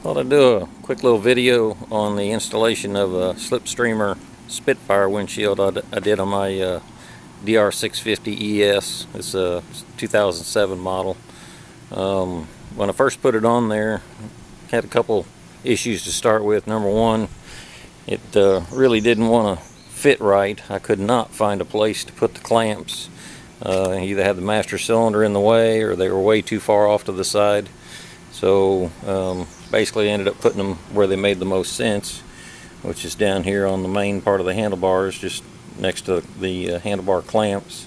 Thought I'd do a quick little video on the installation of a Slip Streamer Spitfire windshield I did on my DR650ES. It's a 2007 model. When I first put it on there, I had a couple issues to start with. Number one, it really didn't want to fit right. I could not find a place to put the clamps. Either had the master cylinder in the way or they were way too far off to the side. So basically I ended up putting them where they made the most sense, which is down here on the main part of the handlebars, just next to the handlebar clamps.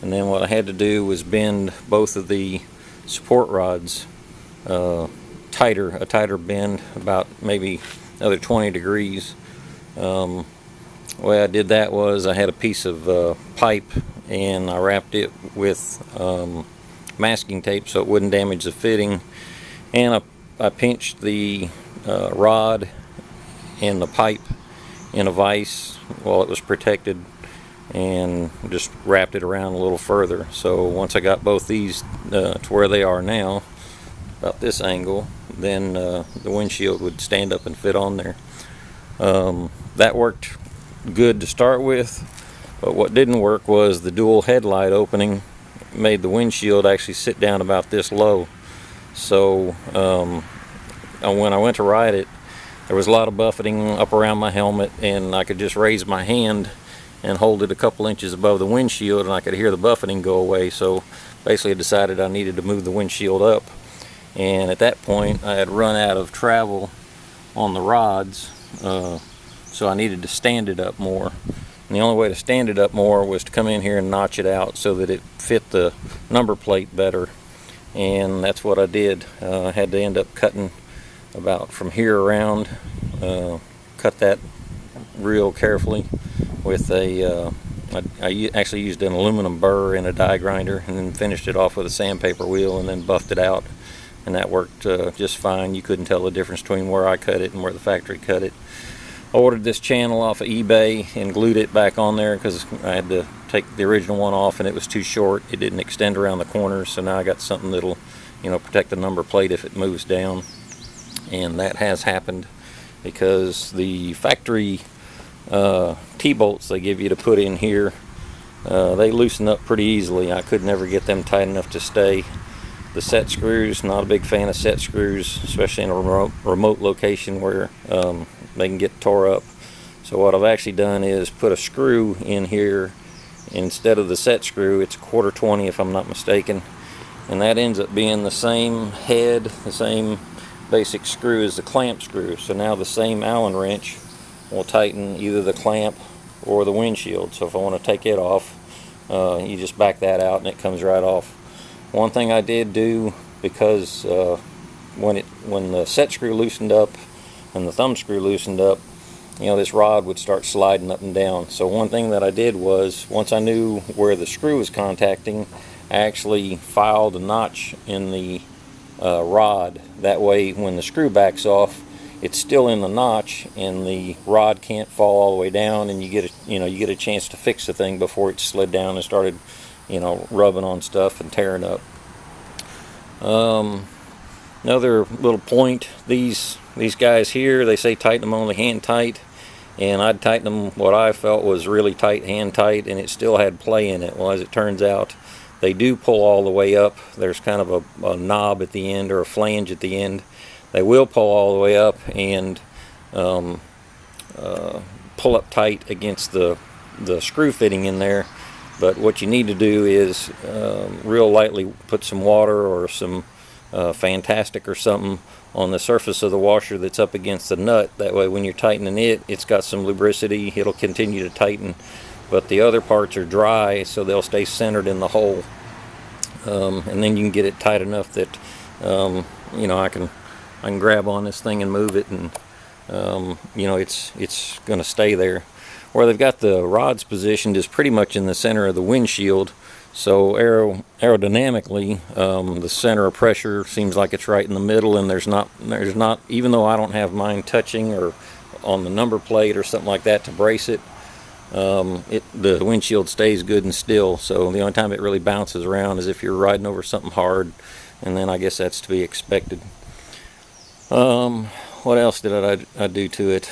And then what I had to do was bend both of the support rods a tighter bend, about maybe another 20 degrees. The way I did that was I had a piece of pipe and I wrapped it with masking tape so it wouldn't damage the fitting, and I pinched the rod and the pipe in a vise while it was protected and just wrapped it around a little further. So once I got both these to where they are now, about this angle, then the windshield would stand up and fit on there. That worked good to start with, but what didn't work was the dual headlight opening made the windshield actually sit down about this low. So when I went to ride it, there was a lot of buffeting up around my helmet, and I could just raise my hand and hold it a couple inches above the windshield and I could hear the buffeting go away. So basically I decided I needed to move the windshield up, and at that point I had run out of travel on the rods, so I needed to stand it up more. And the only way to stand it up more was to come in here and notch it out so that it fit the number plate better, and that's what I did. I had to end up cutting about from here around, cut that real carefully with I actually used an aluminum burr and a die grinder, and then finished it off with a sandpaper wheel and then buffed it out, and that worked just fine. You couldn't tell the difference between where I cut it and where the factory cut it. I ordered this channel off of eBay and glued it back on there because I had to take the original one off and it was too short. It didn't extend around the corners, so now I got something that'll, protect the number plate if it moves down. And that has happened because the factory T-bolts they give you to put in here, they loosen up pretty easily. I could never get them tight enough to stay. The set screws, not a big fan of set screws, especially in a remote location where they can get tore up. So what I've actually done is put a screw in here instead of the set screw. It's a 1/4 if I'm not mistaken, and that ends up being the same head, the same basic screw as the clamp screw. So now the same Allen wrench will tighten either the clamp or the windshield. So if I want to take it off, you just back that out and it comes right off. One thing I did do, because when the set screw loosened up and the thumb screw loosened up, this rod would start sliding up and down. So one thing that I did was, once I knew where the screw was contacting, I actually filed a notch in the rod. That way when the screw backs off, it's still in the notch and the rod can't fall all the way down, and you get a chance to fix the thing before it slid down and started rubbing on stuff and tearing up. Another little point, these guys here, they say tighten them only hand tight, and I'd tighten them what I felt was really tight, hand tight, and it still had play in it. Well, as it turns out, they do pull all the way up. There's kind of a knob at the end, or a flange at the end. They will pull all the way up and pull up tight against the screw fitting in there. But what you need to do is real lightly put some water or some Fantastic or something on the surface of the washer that's up against the nut. That way when you're tightening it, it's got some lubricity. It'll continue to tighten, but the other parts are dry, so they'll stay centered in the hole. And then you can get it tight enough that I can grab on this thing and move it, and it's going to stay there. Where they've got the rods positioned is pretty much in the center of the windshield, so aerodynamically the center of pressure seems like it's right in the middle, and there's not, even though I don't have mine touching or on the number plate or something like that to brace it, the windshield stays good and still. So the only time it really bounces around is if you're riding over something hard, and then I guess that's to be expected. What else did I do to it?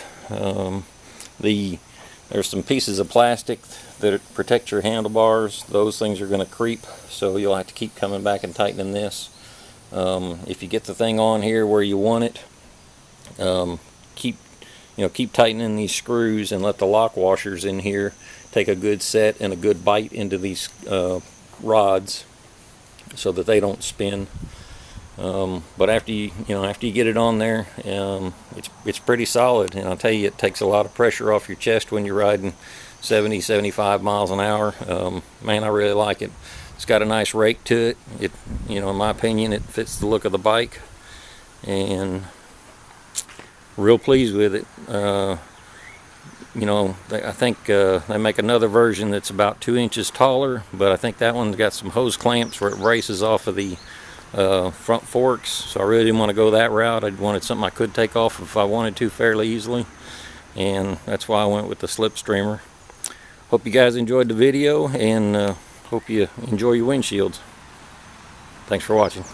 There's some pieces of plastic that protect your handlebars. Those things are going to creep, so you'll have to keep coming back and tightening this. If you get the thing on here where you want it, keep tightening these screws and let the lock washers in here take a good set and a good bite into these rods so that they don't spin. But after you get it on there, it's pretty solid, and I'll tell you, it takes a lot of pressure off your chest when you're riding 70-75 miles an hour. Man, I really like it. It's got a nice rake to it. In my opinion, it fits the look of the bike, and real pleased with it. I think they make another version that's about 2 inches taller, but I think that one's got some hose clamps where it braces off of the front forks, so I really didn't want to go that route. I wanted something I could take off if I wanted to fairly easily, and that's why I went with the Slip Streamer. Hope you guys enjoyed the video, and hope you enjoy your windshields. Thanks for watching.